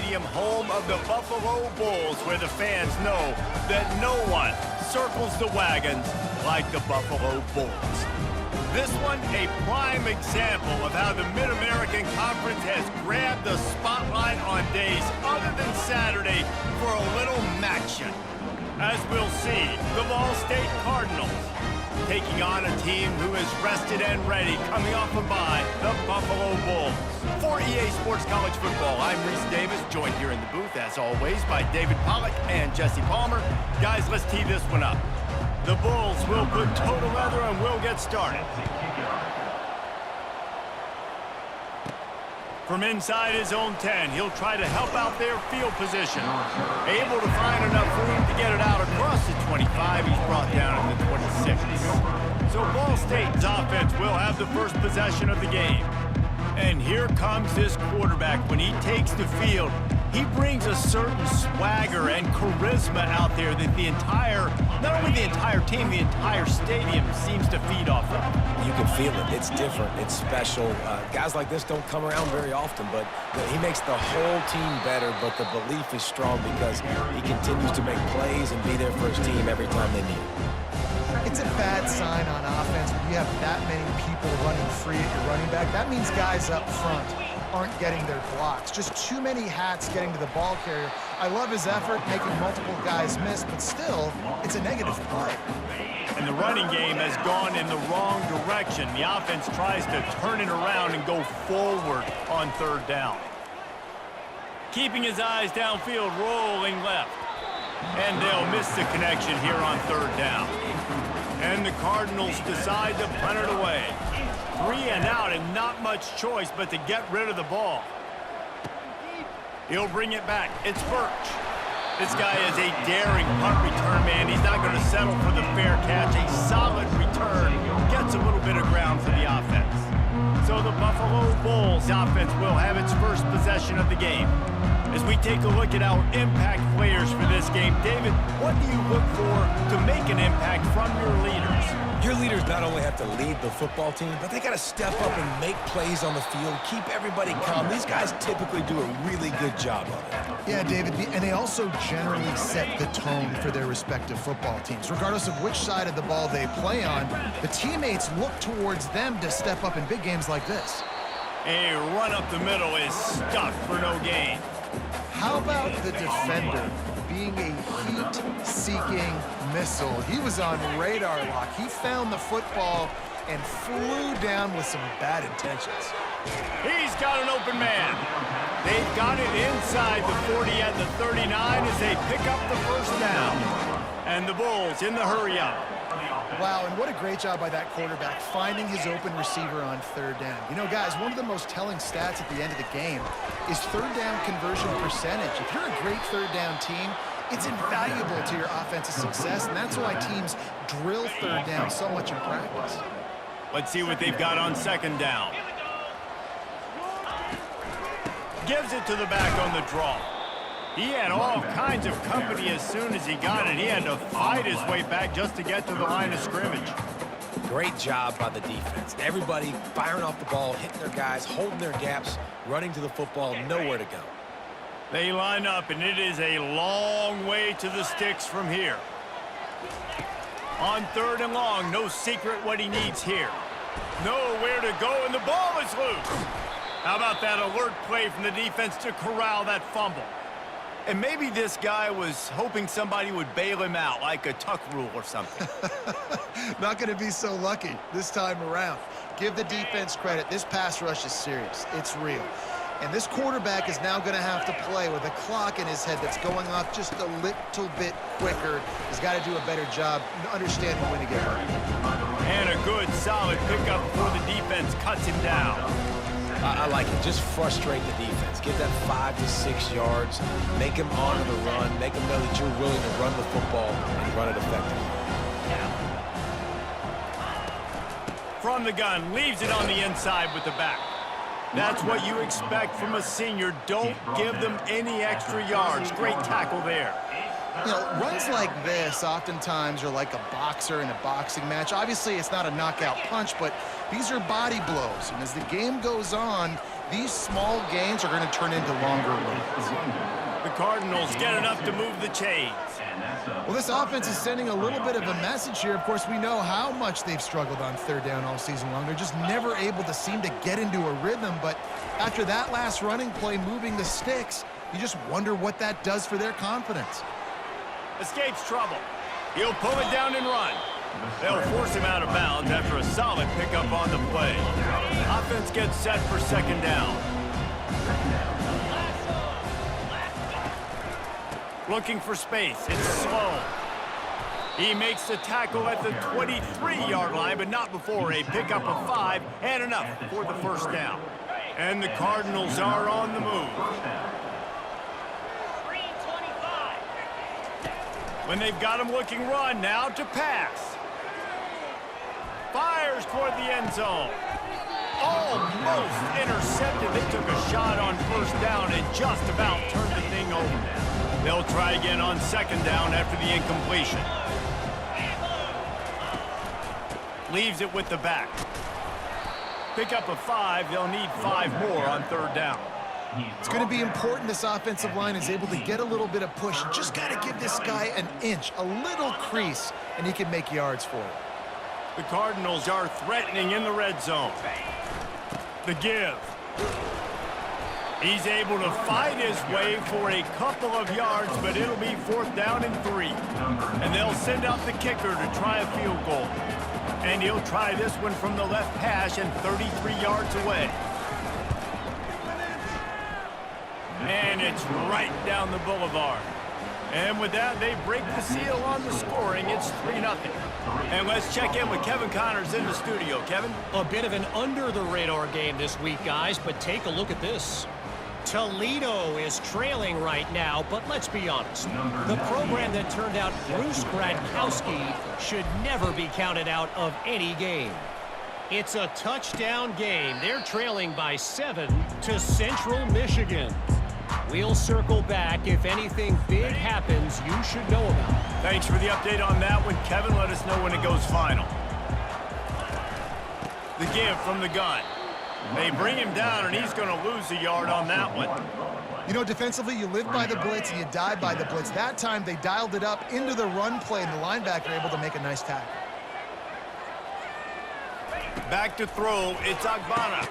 Stadium, home of the Buffalo Bulls, where the fans know that no one circles the wagons like the Buffalo Bulls. This one, a prime example of how the Mid-American Conference has grabbed the spotlight on days other than Saturday for a little action. As we'll see, the Ball State Cardinals taking on a team who is rested and ready, coming off a bye, the Buffalo Bulls. For EA Sports College Football, I'm Reese Davis, joined here in the booth, as always, by David Pollack and Jesse Palmer. Guys, let's tee this one up. The Bulls will put toe together and we'll get started. From inside his own 10, he'll try to help out their field position. Able to find enough room to get it out across the 25. He's brought down at the 26. So Ball State's offense will have the first possession of the game. And here comes this quarterback. When he takes the field, he brings a certain swagger and charisma out there that the entire, not only the entire team, the entire stadium seems to feed off of. You can feel it. It's different. It's special. Guys like this don't come around very often, but he makes the whole team better, but the belief is strong because he continues to make plays and be there for his team every time they need it. It's a bad sign on offense when you have that many people running free at your running back. That means guys up front aren't getting their blocks. Just too many hats getting to the ball carrier. I love his effort, making multiple guys miss, but still, it's a negative play. And the running game has gone in the wrong direction. The offense tries to turn it around and go forward on third down. Keeping his eyes downfield, rolling left. And they'll miss the connection here on third down. And the Cardinals decide to punt it away. 3 and out and not much choice but to get rid of the ball. He'll bring it back. It's Birch. This guy is a daring punt return man. He's not going to settle for the fair catch. A solid return gets a little bit of ground for the offense. So the Buffalo Bulls offense will have its first possession of the game. As we take a look at our impact players for this game, David, what do you look for to make an impact from your leaders? Your leaders not only have to lead the football team, but they got to step up and make plays on the field, keep everybody calm. These guys typically do a really good job of it. Yeah, David, and they also generally set the tone for their respective football teams. Regardless of which side of the ball they play on, the teammates look towards them to step up in big games like this. A run up the middle is stuffed for no gain. How about the defender being a heat-seeking missile? He was on radar lock. He found the football and flew down with some bad intentions. He's got an open man. They've got it inside the 40 and the 39 as they pick up the first down. And the Bulls in the hurry-up. Wow, and what a great job by that quarterback, finding his open receiver on third down. You know, guys, one of the most telling stats at the end of the game is third down conversion percentage. If you're a great third down team, it's invaluable to your offensive success, and that's why teams drill third down so much in practice. Let's see what they've got on second down. Gives it to the back on the draw. He had all kinds of company as soon as he got it. He had to fight his way back just to get to the line of scrimmage. Great job by the defense. Everybody firing off the ball, hitting their guys, holding their gaps, running to the football, nowhere to go. They line up, and it is a long way to the sticks from here. On third and long, no secret what he needs here. Nowhere to go, and the ball is loose. How about that alert play from the defense to corral that fumble? And maybe this guy was hoping somebody would bail him out, like a tuck rule or something. Not going to be so lucky this time around. Give the defense credit. This pass rush is serious. It's real. And this quarterback is now going to have to play with a clock in his head that's going off just a little bit quicker. He's got to do a better job understanding when to get hurt. And a good, solid pickup before the defense cuts him down. I like it. Just frustrate the defense. Get that 5 to 6 yards. Make them honor the run. Make them know that you're willing to run the football and run it effectively. From the gun, leaves it on the inside with the back. That's what you expect from a senior. Don't give them any extra yards. Great tackle there. You know, runs like this oftentimes are like a boxer in a boxing match. Obviously, it's not a knockout punch, but these are body blows. And as the game goes on, these small gains are going to turn into longer runs. The Cardinals get enough to move the chains. Well, this offense is sending a little bit of a message here. Of course, we know how much they've struggled on third down all season long. They're just never able to seem to get into a rhythm. But after that last running play, moving the sticks, you just wonder what that does for their confidence. Escapes trouble. He'll pull it down and run. They'll force him out of bounds after a solid pickup on the play. Offense gets set for second down. Looking for space. It's slow. He makes the tackle at the 23-yard line, but not before a pickup of 5 and enough for the first down. And the Cardinals are on the move. When they've got him looking run, now to pass. Fires toward the end zone. Almost intercepted. They took a shot on first down and just about turned the thing over. They'll try again on second down after the incompletion. Leaves it with the back. Pick up a 5. They'll need 5 more on third down. It's going to be important this offensive line is able to get a little bit of push. Just got to give this guy an inch, a little crease, and he can make yards for it. The Cardinals are threatening in the red zone. The give. He's able to fight his way for a couple of yards, but it'll be fourth down and 3. And they'll send out the kicker to try a field goal. And he'll try this one from the left hash and 33 yards away. And it's right down the boulevard. And with that, they break the seal on the scoring. It's 3-0. And let's check in with Kevin Connors in the studio. Kevin? A bit of an under-the-radar game this week, guys, but take a look at this. Toledo is trailing right now, but let's be honest. The program that turned out Bruce Gradkowski should never be counted out of any game. It's a touchdown game. They're trailing by 7 to Central Michigan. We'll circle back. If anything big happens, you should know about it. Thanks for the update on that one, Kevin. Let us know when it goes final. The give from the gun. They bring him down, and he's going to lose a yard on that one. You know, defensively, you live by the blitz and you die by the blitz. That time, they dialed it up into the run play, and the linebacker able to make a nice tackle. Back to throw. It's Agbana.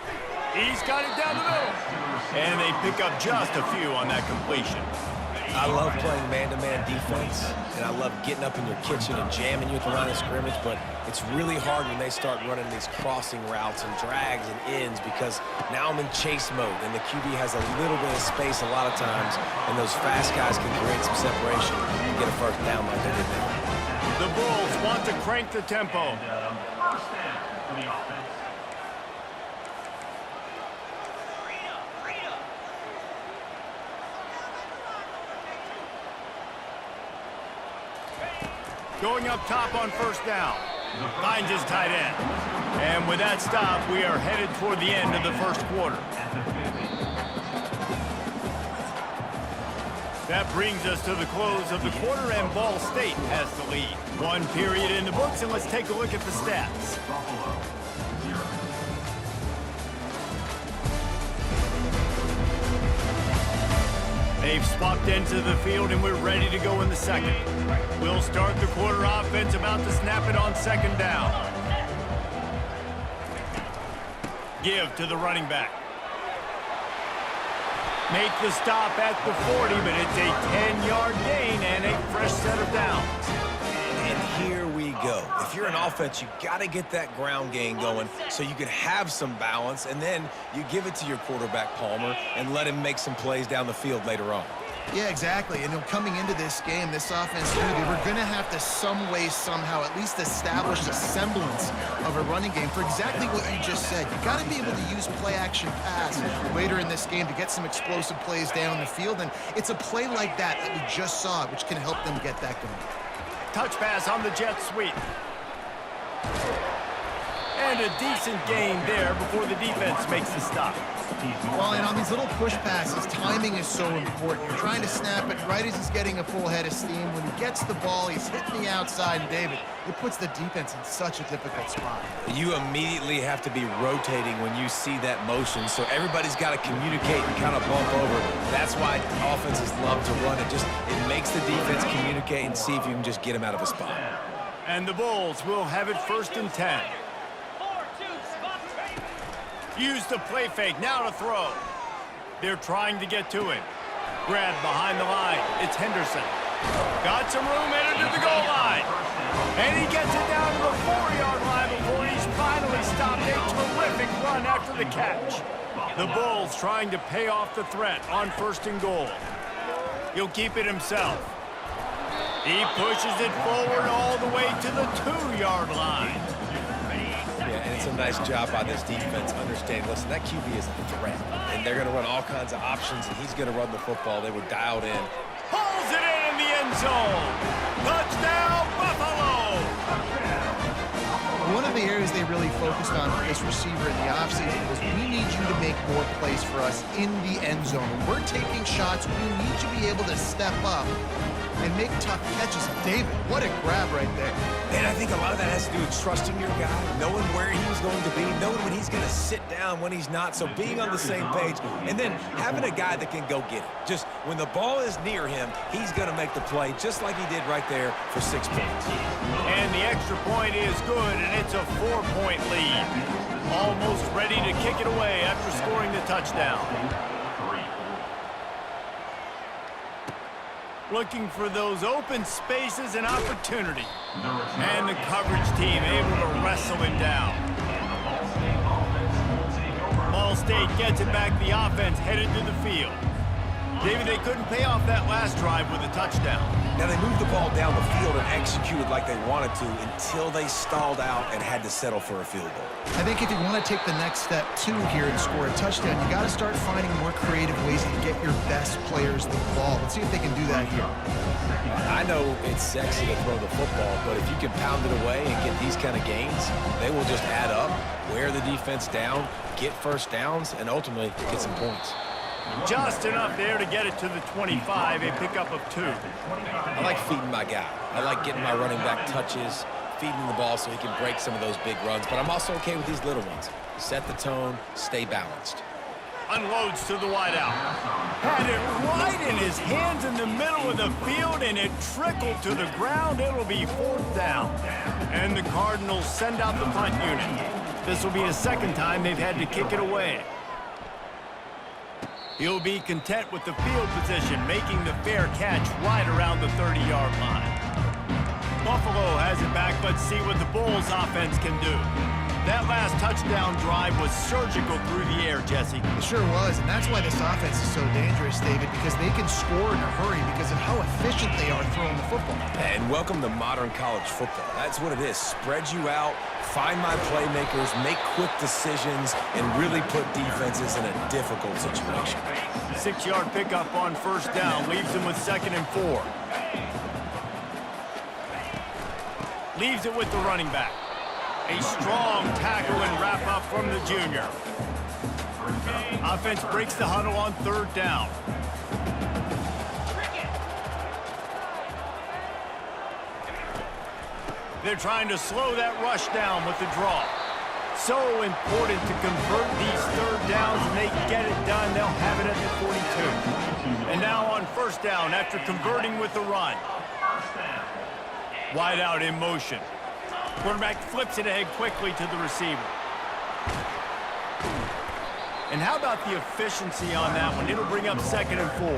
He's got it down the middle. And they pick up just a few on that completion. I love playing man-to-man defense, and I love getting up in your kitchen and jamming you at the line of scrimmage, but it's really hard when they start running these crossing routes and drags and ends because now I'm in chase mode, and the QB has a little bit of space a lot of times, and those fast guys can create some separation and get a first down like they did there. The Bulls want to crank the tempo. Going up top on first down. Finds his tight end. And with that stop, we are headed toward the end of the first quarter. That brings us to the close of the quarter, and Ball State has the lead. 1 period in the books, and let's take a look at the stats. They've swapped into the field, and we're ready to go in the second. We'll start the quarter offense, about to snap it on second down. Give to the running back. Make the stop at the 40, but it's a 10-yard gain and a fresh set of downs. And here we go. If you're an offense, you got to get that ground game going so you can have some balance, and then you give it to your quarterback, Palmer, and let him make some plays down the field later on. Yeah, exactly. And coming into this game, this offense knew they were going to have to some way, somehow, at least establish a semblance of a running game for exactly what you just said. You got to be able to use play-action pass later in this game to get some explosive plays down the field. And it's a play like that we just saw, which can help them get that going. Touch pass on the jet sweep. And a decent gain there before the defense makes the stop. Well, and on these little push passes, timing is so important. You're trying to snap it right as he's getting a full head of steam. When he gets the ball, he's hitting the outside, and David, it puts the defense in such a difficult spot. You immediately have to be rotating when you see that motion, so everybody's got to communicate and kind of bump over. That's why offenses love to run it. It makes the defense communicate and see if you can just get him out of a spot. And the Bulls will have it 1st and 10. Use the play fake, now to throw. They're trying to get to it. Grab behind the line, it's Henderson. Got some room, headed to the goal line. And he gets it down to the 4-yard line before he's finally stopped. A terrific run after the catch. The Bulls trying to pay off the threat on 1st and goal. He'll keep it himself. He pushes it forward all the way to the 2-yard line. Yeah, and it's a nice job by this defense understanding, listen, that QB is a threat, and they're going to run all kinds of options, and he's going to run the football. They were dialed in. Pulls it in the end zone. Touchdown, Buffalo! One of the areas they really focused on with this receiver in the offseason was we need you to make more plays for us in the end zone. When we're taking shots, we need you to be able to step up and make tough catches. David, what a grab right there. And I think a lot of that has to do with trusting your guy, knowing where he's going to be, knowing when he's going to sit down, when he's not, so being on the same page, and then having a guy that can go get it. Just when the ball is near him, he's going to make the play, just like he did right there for 6 points. And the extra point is good, and it's a 4-point lead. Almost ready to kick it away after scoring the touchdown. Looking for those open spaces and opportunity. And the coverage team able to wrestle him down. Ball State gets it back. The offense headed to the field. David, they couldn't pay off that last drive with a touchdown. Now, they moved the ball down the field and executed like they wanted to until they stalled out and had to settle for a field goal. I think if you want to take the next step, too, here and score a touchdown, you got to start finding more creative ways to get your best players the ball. Let's see if they can do that here. I know it's sexy to throw the football, but if you can pound it away and get these kind of gains, they will just add up, wear the defense down, get first downs, and ultimately get some points. Just enough there to get it to the 25, a pickup of 2. I like feeding my guy. I like getting my running back touches, feeding the ball so he can break some of those big runs, but I'm also okay with these little ones. Set the tone, stay balanced. Unloads to the wideout. Had it right in his hands in the middle of the field, and it trickled to the ground. It'll be 4th down. And the Cardinals send out the punt unit. This will be the 2nd time they've had to kick it away. He'll be content with the field position, making the fair catch right around the 30-yard line. Buffalo has it back. Let's see what the Bulls offense can do. That last touchdown drive was surgical through the air, Jesse. It sure was, and that's why this offense is so dangerous, David, because they can score in a hurry because of how efficient they are throwing the football. And welcome to modern college football. That's what it is. Spread you out, find my playmakers, make quick decisions, and really put defenses in a difficult situation. 6-yard pickup on 1st down, leaves them with 2nd and 4. Leaves it with the running back. A strong tackle and wrap up from the junior. Offense breaks the huddle on 3rd down. They're trying to slow that rush down with the draw. So important to convert these 3rd downs, and they get it done. They'll have it at the 42. And now on 1st down after converting with the run. Wide out in motion. Quarterback flips it ahead quickly to the receiver. And how about the efficiency on that one? It'll bring up 2nd and 4.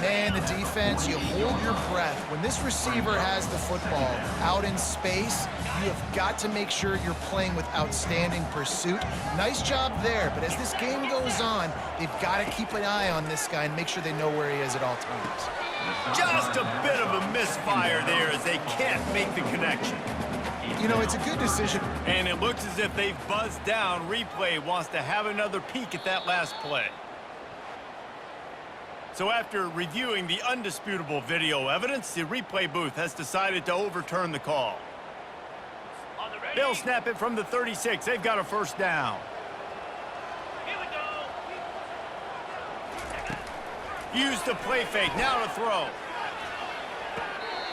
Man, the defense, you hold your breath. When this receiver has the football out in space, you have got to make sure you're playing with outstanding pursuit. Nice job there, but as this game goes on, they've got to keep an eye on this guy and make sure they know where he is at all times. Just a bit of a misfire there as they can't make the connection. You know, it's a good decision. And it looks as if they've buzzed down. Replay wants to have another peek at that last play. So after reviewing the undisputable video evidence, the replay booth has decided to overturn the call. They'll snap it from the 36. They've got a 1st down. Use the play fake. Now to throw.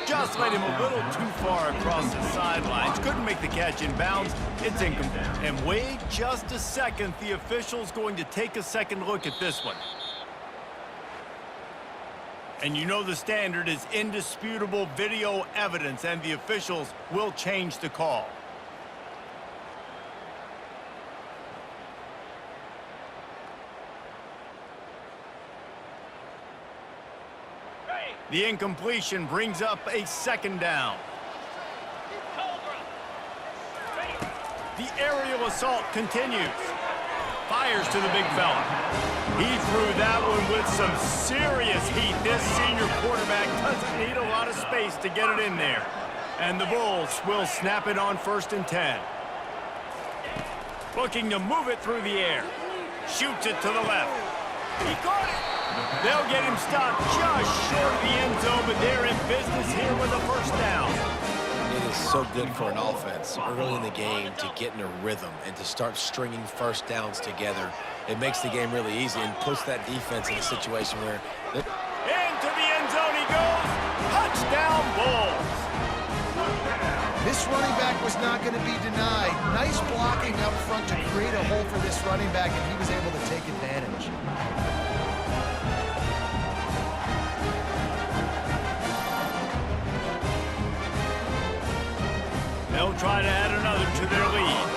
Just led him a little too far across the sidelines. Couldn't make the catch in bounds. It's incomplete. And wait just a second. The official's going to take a second look at this one. And you know the standard is indisputable video evidence, and the officials will change the call. The incompletion brings up a second down. The aerial assault continues. Fires to the big fella. He threw that one with some serious heat. This senior quarterback doesn't need a lot of space to get it in there. And the Bulls will snap it on 1st and 10. Looking to move it through the air. Shoots it to the left. He caught it. They'll get him stopped just short of the end zone, but they're in business here with a first down. It is so good for an offense early in the game to get in a rhythm and to start stringing first downs together. It makes the game really easy and puts that defense in a situation where... Into the end zone he goes. Touchdown, Bulls. This running back was not going to be denied. Nice blocking up front to create a hole for this running back, and he was able to take advantage. They'll try to add another to their lead.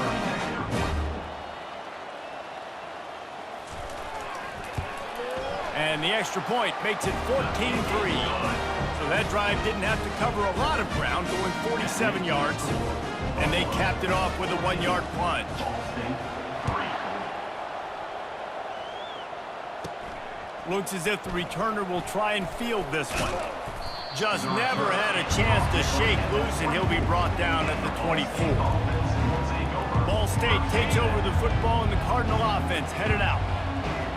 And the extra point makes it 14-3. So that drive didn't have to cover a lot of ground, going 47 yards. And they capped it off with a 1-yard plunge. Looks as if the returner will try and field this one. Just never had a chance to shake loose, and he'll be brought down at the 24. Ball State takes over the football, and the Cardinal offense headed out.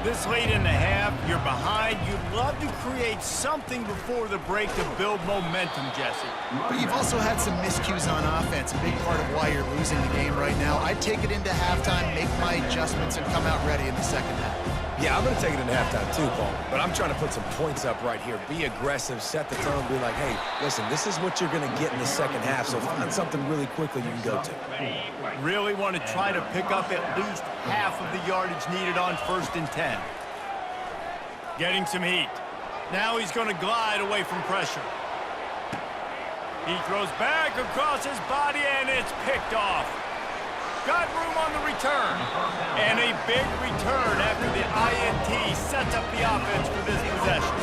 This late in the half, you're behind. You'd love to create something before the break to build momentum, Jesse. But you've also had some miscues on offense, a big part of why you're losing the game right now. I'd take it into halftime, make my adjustments, and come out ready in the second half. Yeah, I'm going to take it into halftime too, Paul. But I'm trying to put some points up right here. Be aggressive, set the tone, be like, hey, listen, this is what you're going to get in the second half, so find something really quickly you can go to. Really want to try to pick up at least half of the yardage needed on 1st and 10. Getting some heat. Now he's going to glide away from pressure. He throws back across his body, and it's picked off. Got room on the return. And a big return after the INT sets up the offense for this possession.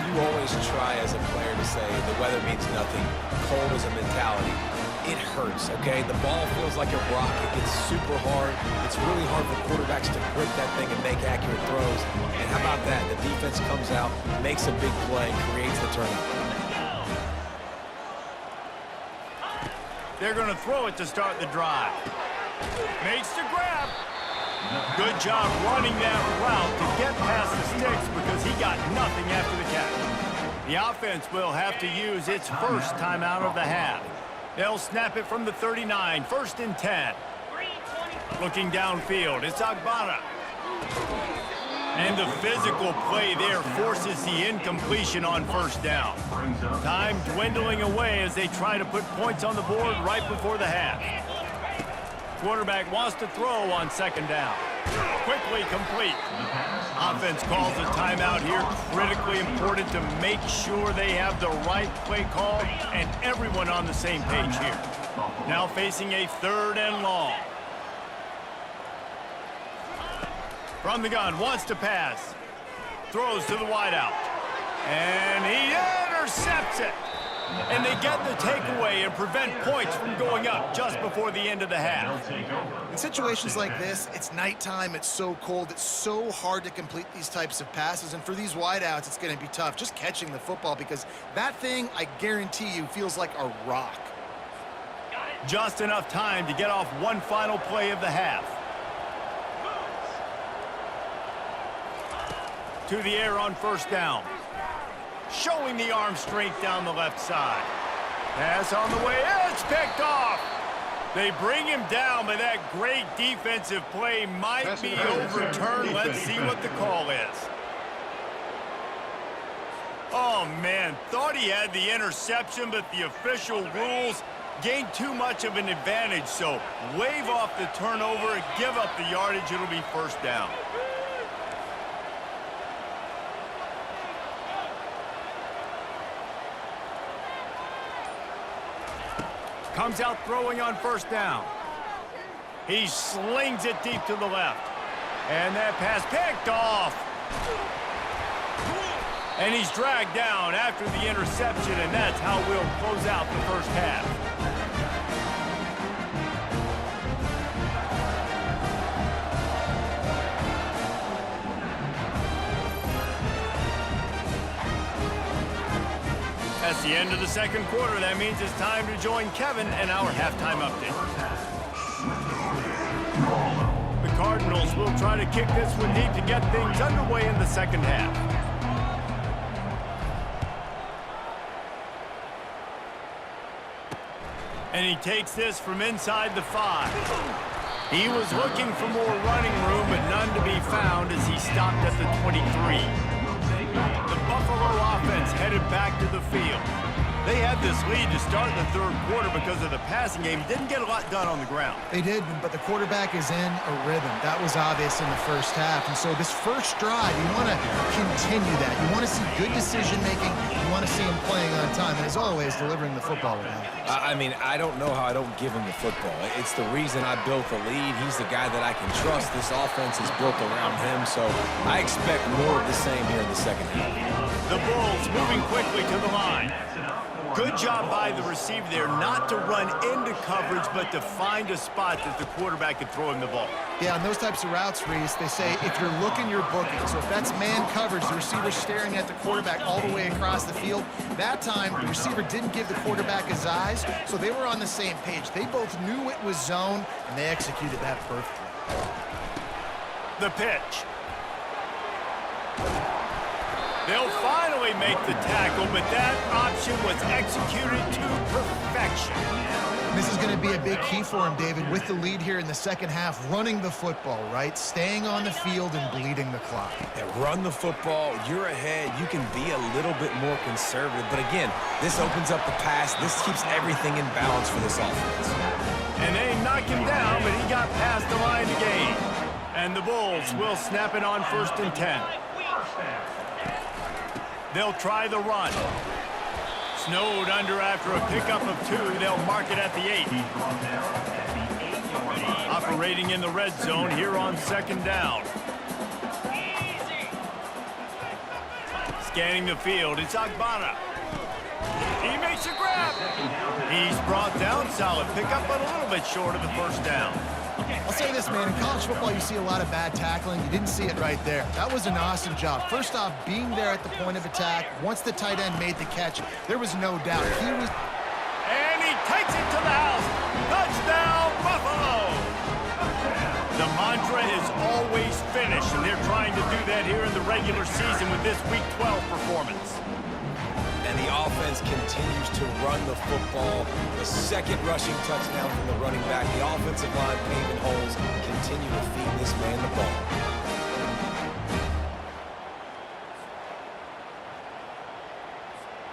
You always try as a player to say the weather means nothing. Cold is a mentality. It hurts, okay? The ball feels like a rock. It gets super hard. It's really hard for quarterbacks to grip that thing and make accurate throws. And how about that? The defense comes out, makes a big play, creates the turnover. They're going to throw it to start the drive. Makes the grab. Good job running that route to get past the sticks because he got nothing after the catch. The offense will have to use its first timeout of the half. They'll snap it from the 39, 1st and 10. Looking downfield, it's Agbana. And the physical play there forces the incompletion on 1st down. Time dwindling away as they try to put points on the board right before the half. Quarterback wants to throw on 2nd down. Quickly complete. Offense calls a timeout here. Critically important to make sure they have the right play call and everyone on the same page here. Now facing a 3rd and long. From the gun, wants to pass. Throws to the wideout. And he intercepts it. And they get the takeaway and prevent points from going up just before the end of the half. In situations like this, it's nighttime, it's so cold, it's so hard to complete these types of passes, and for these wideouts, it's going to be tough just catching the football because that thing, I guarantee you, feels like a rock. Just enough time to get off one final play of the half. To the air on 1st down. Showing the arm strength down the left side. Pass on the way. It's picked off. They bring him down, but that great defensive play might be overturned. Let's see what the call is. Oh, man, thought he had the interception, but the official rules gained too much of an advantage, so wave off the turnover and give up the yardage. It'll be first down. Comes out throwing on first down. He slings it deep to the left. And that pass picked off. And he's dragged down after the interception, and that's how we'll close out the first half. That's the end of the second quarter. That means it's time to join Kevin and our halftime update. The Cardinals will try to kick this one deep to get things underway in the second half. And he takes this from inside the 5. He was looking for more running room, but none to be found as he stopped at the 23. The Buffalo offense headed back to the field. They had this lead to start the third quarter because of the passing game. Didn't get a lot done on the ground. They did, but the quarterback is in a rhythm. That was obvious in the first half. And so this first drive, you want to continue that. You want to see good decision-making. You want to see him playing on time. And as always, delivering the football with him. I mean, I don't know how I don't give him the football. It's the reason I built the lead. He's the guy that I can trust. This offense is built around him, so I expect more of the same here in the second half. The Bulls moving quickly to the line. Good job by the receiver there not to run into coverage, but to find a spot that the quarterback could throw him the ball. Yeah, on those types of routes, Reese, they say if you're looking, you're booking. So if that's man coverage, the receiver's staring at the quarterback all the way across the field. That time, the receiver didn't give the quarterback his eyes, so they were on the same page. They both knew it was zone, and they executed that perfectly. The pitch. They'll finally make the tackle, but that option was executed to perfection. This is going to be a big key for him, David, with the lead here in the second half, running the football, right? Staying on the field and bleeding the clock. Yeah, run the football. You're ahead. You can be a little bit more conservative. But again, this opens up the pass. This keeps everything in balance for this offense. And they knocked him down, but he got past the line to gain. And the Bulls will snap it on 1st and 10. They'll try the run. Snowed under after a pickup of 2. They'll mark it at the 8. Operating in the red zone here on 2nd down. Scanning the field, it's Agbana. He makes a grab. He's brought down. Solid pickup, but a little bit short of the 1st down. I'll say this, man. In college football, you see a lot of bad tackling. You didn't see it right there. That was an awesome job. First off, being there at the point of attack. Once the tight end made the catch, there was no doubt. He was... And he takes it to the house. Touchdown, Buffalo! The mantra is always finish, and they're trying to do that here in the regular season with this Week 12 performance. And the offense continues to run the football. The second rushing touchdown from the running back. The offensive line paving holes. Continue to feed this man the ball.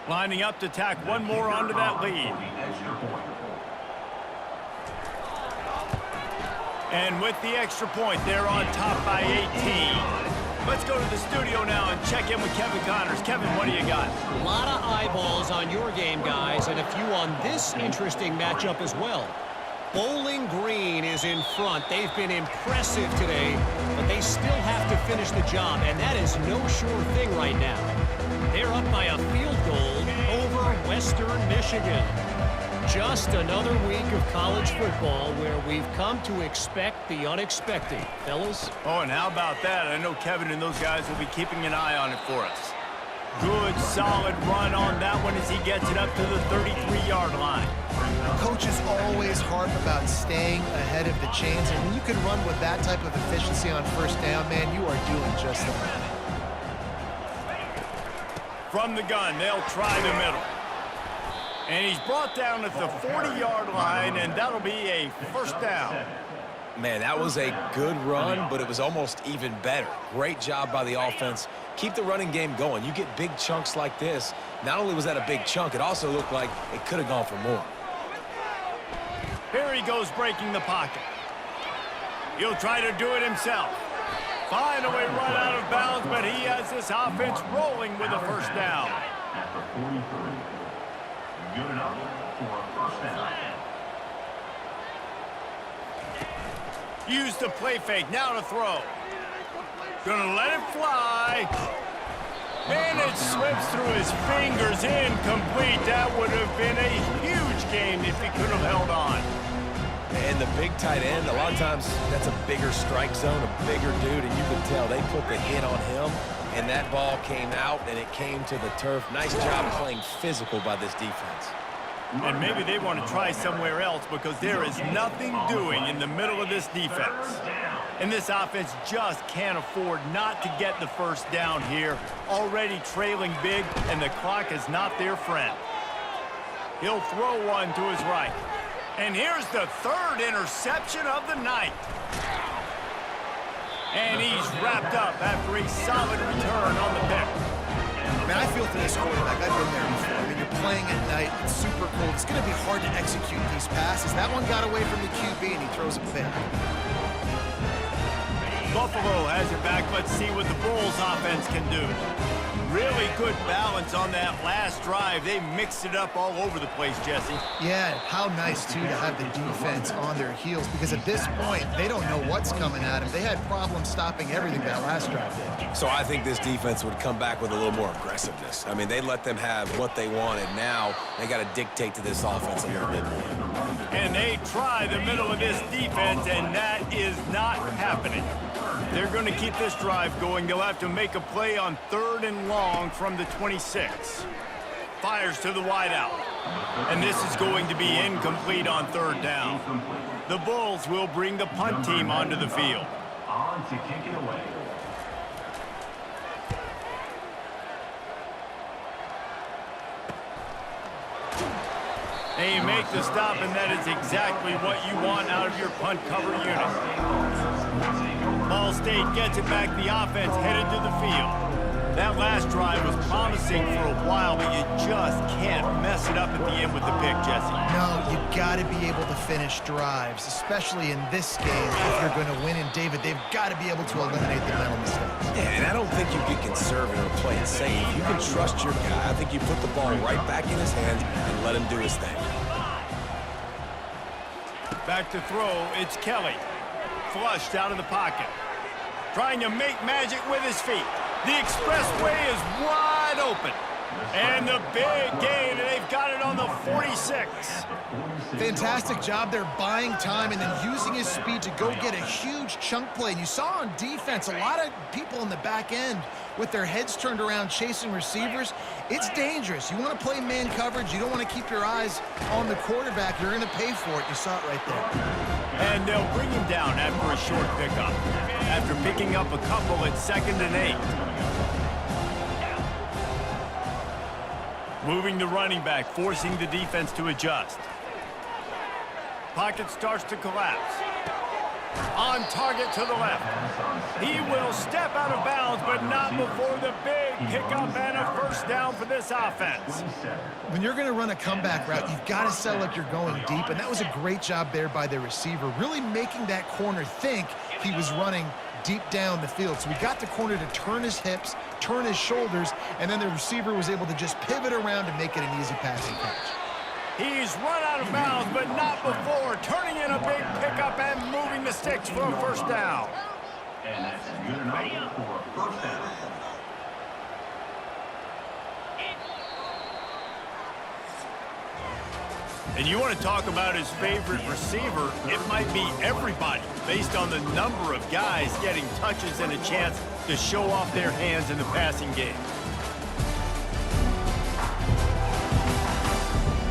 Lining up to tack one more onto that lead. And with the extra point, they're on top by 18. Let's go to the studio now and check in with Kevin Connors. Kevin, what do you got? A lot of eyeballs on your game, guys, and a few on this interesting matchup as well. Bowling Green is in front. They've been impressive today, but they still have to finish the job, and that is no sure thing right now. They're up by a field goal over Western Michigan. Just another week of college football where we've come to expect the unexpected. Fellas? Oh, and how about that? I know Kevin and those guys will be keeping an eye on it for us. Good, solid run on that one as he gets it up to the 33-yard line. Coaches always harp about staying ahead of the chains, and when you can run with that type of efficiency on 1st down, man, you are doing just that. From the gun, they'll try the middle. And he's brought down at the 40-yard line, and that'll be a 1st down. Man, that was a good run, but it was almost even better. Great job by the offense. Keep the running game going. You get big chunks like this. Not only was that a big chunk, it also looked like it could have gone for more. Here he goes breaking the pocket. He'll try to do it himself. Finally run out of bounds, but he has this offense rolling with a first down. After 43. Good enough for a first down. Use the play fake, now to throw. Gonna let it fly. And it slips through his fingers, incomplete. That would have been a huge game if he could have held on. And the big tight end, a lot of times that's a bigger strike zone, a bigger dude, and you can tell they put the hit on him, and that ball came out, and it came to the turf. Nice job playing physical by this defense. And maybe they want to try somewhere else because there is nothing doing in the middle of this defense. And this offense just can't afford not to get the first down here. Already trailing big, and the clock is not their friend. He'll throw one to his right. And here's the third interception of the night. And he's wrapped up after a solid return on the pick. Man, I feel for this quarterback. I've been there before. I mean, you're playing at night. It's super cold. It's going to be hard to execute these passes. That one got away from the QB, and he throws it pick. Buffalo has it back. Let's see what the Bulls offense can do. Really good balance on that last drive. They mixed it up all over the place, Jesse. Yeah, how nice, too, to have the defense on their heels, because at this point, they don't know what's coming at them. They had problems stopping everything that last drive did. So I think this defense would come back with a little more aggressiveness. I mean, they let them have what they wanted. Now they got to dictate to this offense a little bit more. And they try the middle of this defense, and that is not happening. They're going to keep this drive going. They'll have to make a play on 3rd and long from the 26. Fires to the wideout. And this is going to be incomplete on 3rd down. The Bulls will bring the punt team onto the field. On to kick it away. They make the stop, and that is exactly what you want out of your punt cover unit. Ball State gets it back. The offense headed to the field. That last drive was promising for a while, but you just can't mess it up at the end with the pick, Jesse. No, you got to be able to finish drives, especially in this game. If you're going to win, and David, they've got to be able to eliminate the mental mistakes. Yeah, and I don't think you get conservative or play it safe. You can trust your guy. I think you put the ball right back in his hands and let him do his thing. Back to throw, it's Kelly. Flushed out of the pocket. Trying to make magic with his feet. The expressway is wide open. And the big gain, and they've got it on the 46. Fantastic job there buying time and then using his speed to go get a huge chunk play. And you saw on defense a lot of people in the back end with their heads turned around chasing receivers. It's dangerous. You want to play man coverage. You don't want to keep your eyes on the quarterback. You're going to pay for it. You saw it right there. And they'll bring him down after a short pickup. After picking up a couple at 2nd and 8. Moving the running back, forcing the defense to adjust. Pocket starts to collapse. On target to the left. He will step out of bounds, but not before the big pickup and a first down for this offense. When you're going to run a comeback route, you've got to sell like you're going deep, and that was a great job there by the receiver, really making that corner think he was running deep down the field. So we got the corner to turn his hips, turn his shoulders, and then the receiver was able to just pivot around and make it an easy passing catch. He's run out of bounds, but not before turning in a big pickup and moving the sticks for a first down. And that's good enough for a first down. And you want to talk about his favorite receiver, it might be everybody, based on the number of guys getting touches and a chance to show off their hands in the passing game.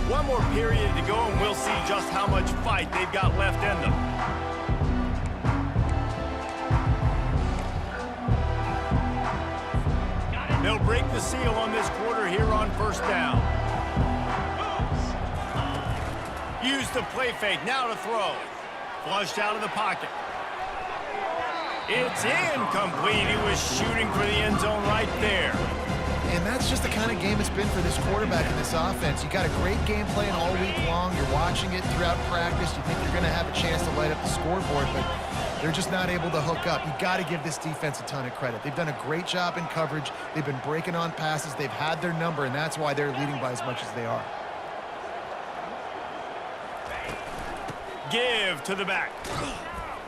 One more period to go, and we'll see just how much fight they've got left in them. They'll break the seal on this quarter here on first down. Use the play fake, now to throw. Flushed out of the pocket. It's incomplete. He was shooting for the end zone right there. And that's just the kind of game it's been for this quarterback in this offense. You got a great game plan all week long. You're watching it throughout practice. You think you're going to have a chance to light up the scoreboard, but they're just not able to hook up. You got to give this defense a ton of credit. They've done a great job in coverage. They've been breaking on passes. They've had their number, and that's why they're leading by as much as they are. Give to the back.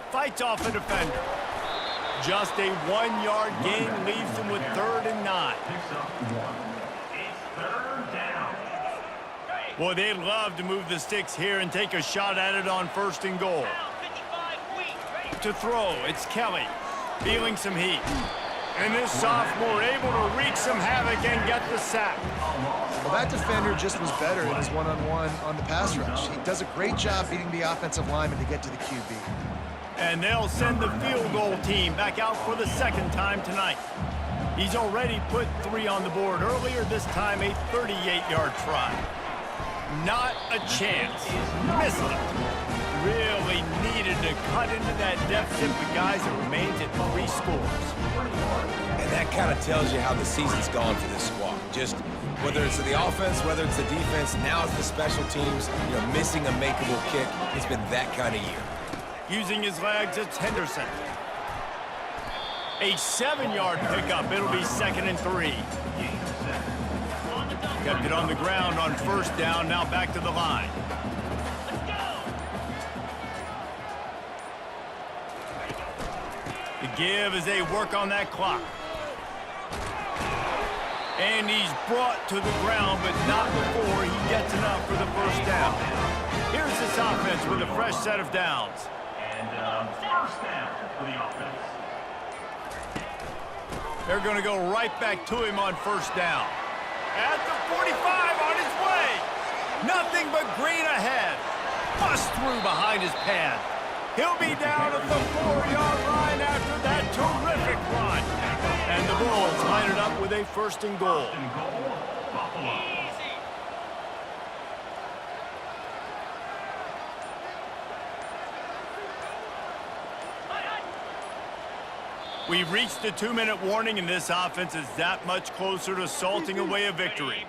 Fights off a defender. Just a 1-yard gain leaves them with 3rd and 9. Picks up 1. It's 3rd down. Boy, they'd love to move the sticks here and take a shot at it on 1st and goal. To throw, it's Kelly, feeling some heat. And this sophomore able to wreak some havoc and get the sack. Well, that defender just was better in his one-on-one on the pass rush. He does a great job beating the offensive lineman to get to the QB. And they'll send the field goal team back out for the 2nd time tonight. He's already put 3 on the board earlier, this time a 38-yard try. Not a chance. Missed it. Really needed to cut into that deficit with guys that remains at 3 scores. And that kind of tells you how the season's gone for this squad. Just whether it's the offense, whether it's the defense, now it's the special teams, missing a makeable kick. It's been that kind of year. Using his legs, it's Henderson. A 7-yard pickup. It'll be 2nd and 3. Kept it on the ground on 1st down. Now back to the line. The give as they work on that clock. And he's brought to the ground, but not before he gets enough for the 1st down. Here's this offense with a fresh set of downs. And 1st down for the offense. They're going to go right back to him on 1st down. At the 45 on his way. Nothing but green ahead. Bust through behind his pad. He'll be down at the 4-yard line after that terrific run. And the Bulls line it up with a 1st and goal. 1st and goal, Buffalo. We've reached the 2-minute warning, and this offense is that much closer to salting away a victory.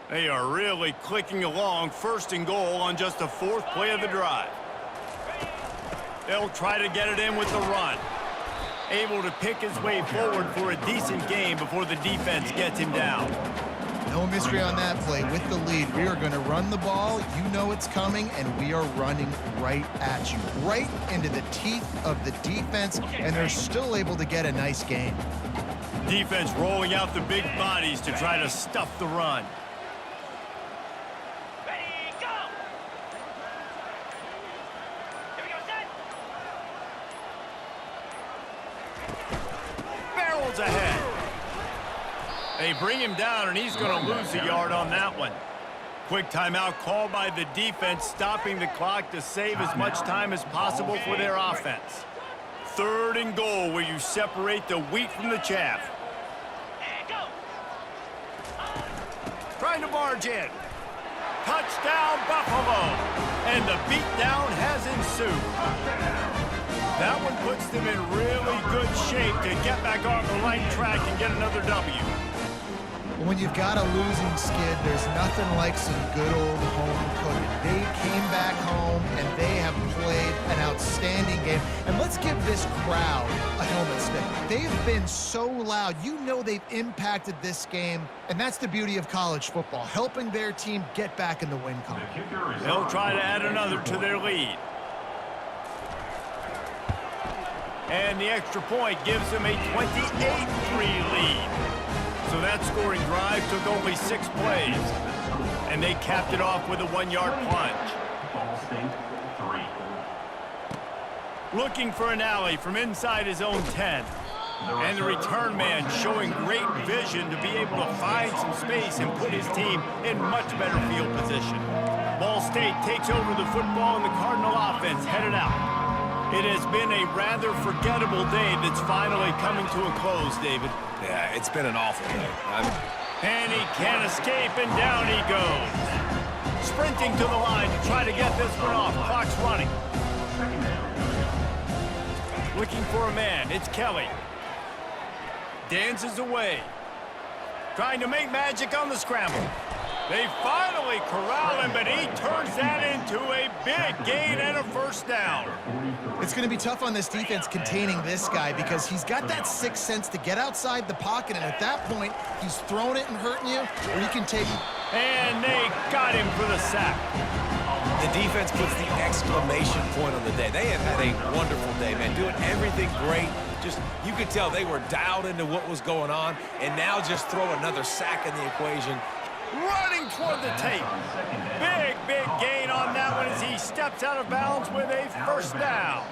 They are really clicking along, 1st and goal on just the 4th play of the drive. They'll try to get it in with the run. Able to pick his way forward for a decent game before the defense gets him down. No mystery on that play. With the lead, we are going to run the ball. You know it's coming, and we are running right at you. Right into the teeth of the defense, and they're still able to get a nice gain. Defense rolling out the big bodies to try to stuff the run. Ready, go! Here we go, set! Barrels ahead. They bring him down, and he's going to lose a yard on that one. Quick timeout called by the defense, stopping the clock to save as much time as possible for their offense. 3rd and goal, where you separate the wheat from the chaff. Trying to barge in. Touchdown, Buffalo. And the beatdown has ensued. That one puts them in really good shape to get back on the right track and get another W. When you've got a losing skid, there's nothing like some good old home cooking. They came back home, and they have played an outstanding game. And let's give this crowd a helmet stick. They've been so loud. You know they've impacted this game, and that's the beauty of college football, helping their team get back in the win column. They'll try to add another to their lead. And the extra point gives them a 28-3 lead. So that scoring drive took only 6 plays. And they capped it off with a 1-yard plunge. Ball State 3. Looking for an alley from inside his own 10. And the return man showing great vision to be able to find some space and put his team in much better field position. Ball State takes over the football, and the Cardinal offense headed out. It has been a rather forgettable day that's finally coming to a close, David. Yeah, it's been an awful day. And he can't escape, and down he goes. Sprinting to the line to try to get this one off. Clock's running. Looking for a man. It's Kelly. Dances away. Trying to make magic on the scramble. They finally corral him, but he turns that into a big gain and a first down. It's going to be tough on this defense containing this guy because he's got that sixth sense to get outside the pocket, and at that point, he's throwing it and hurting you, or he can take... And they got him for the sack. The defense puts the exclamation point on the day. They have had a wonderful day, man, doing everything great. Just, you could tell they were dialed into what was going on, and now just throw another sack in the equation. Running toward the tape. Big gain on that one as he steps out of bounds with a first down.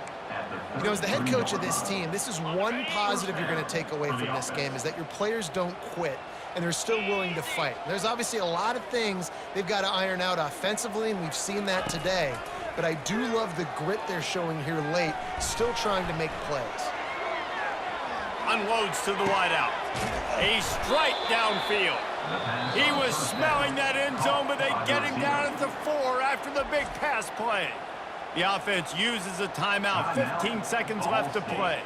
You know, as the head coach of this team, this is one positive you're going to take away from this game, is that your players don't quit, and they're still willing to fight. There's obviously a lot of things they've got to iron out offensively, and we've seen that today. But I do love the grit they're showing here late, still trying to make plays. Unloads to the wideout. A strike downfield. He was smelling that end zone, but they get him down at the 4 after the big pass play. The offense uses a timeout. 15 seconds left to play.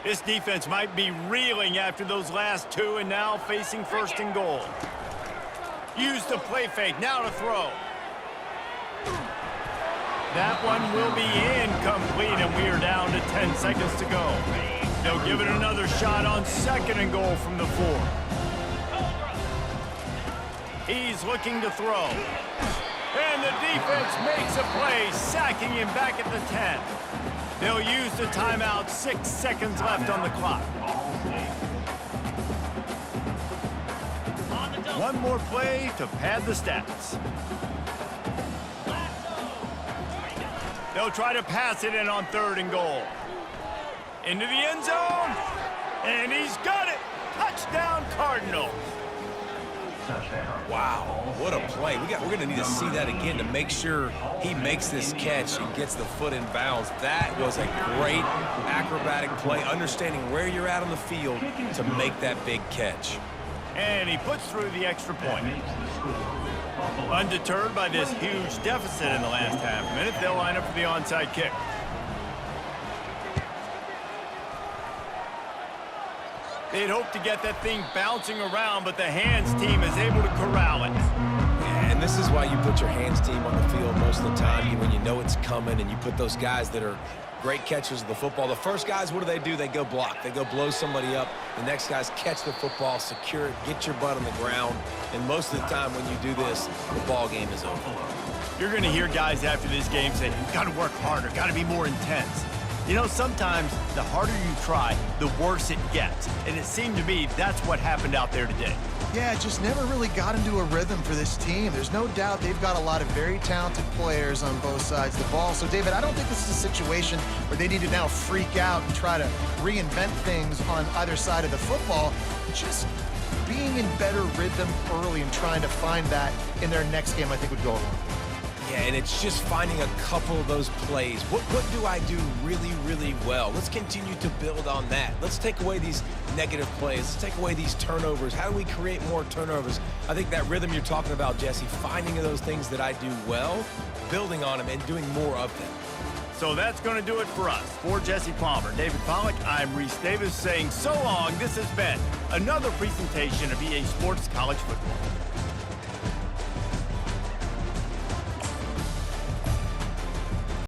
This defense might be reeling after those last two and now facing first and goal. Use the play fake, now to throw. That one will be incomplete, and we are down to 10 seconds to go. They'll give it another shot on second and goal from the 4. He's looking to throw. And the defense makes a play, sacking him back at the 10. They'll use the timeout, 6 seconds left on the clock. One more play to pad the stats. They'll try to pass it in on third and goal. Into the end zone, and he's got it. Touchdown, Cardinals. Wow, what a play. We're going to need to see that again to make sure he makes this catch and gets the foot in bounds. That was a great acrobatic play, understanding where you're at on the field to make that big catch. And he puts through the extra point. Undeterred by this huge deficit in the last half-minute, they'll line up for the onside kick. They'd hope to get that thing bouncing around, but the hands team is able to corral it. Yeah, and this is why you put your hands team on the field most of the time, when you know it's coming, and you put those guys that are great catchers of the football. The first guys, what do? They go block. They go blow somebody up. The next guys catch the football, secure it, get your butt on the ground. And most of the time when you do this, the ball game is over. You're going to hear guys after this game say, got to work harder, got to be more intense. You know, sometimes the harder you try, the worse it gets. And it seemed to me that's what happened out there today. Yeah, it just never really got into a rhythm for this team. There's no doubt they've got a lot of very talented players on both sides of the ball. So, David, I don't think this is a situation where they need to now freak out and try to reinvent things on either side of the football. Just being in better rhythm early and trying to find that in their next game, I think, would go a long way. Yeah, and it's just finding a couple of those plays. What do I do really, really well? Let's continue to build on that. Let's take away these negative plays. Let's take away these turnovers. How do we create more turnovers? I think that rhythm you're talking about, Jesse, finding those things that I do well, building on them, and doing more of them. So that's going to do it for us. For Jesse Palmer, David Pollack, I'm Reese Davis saying so long. This has been another presentation of EA Sports College Football.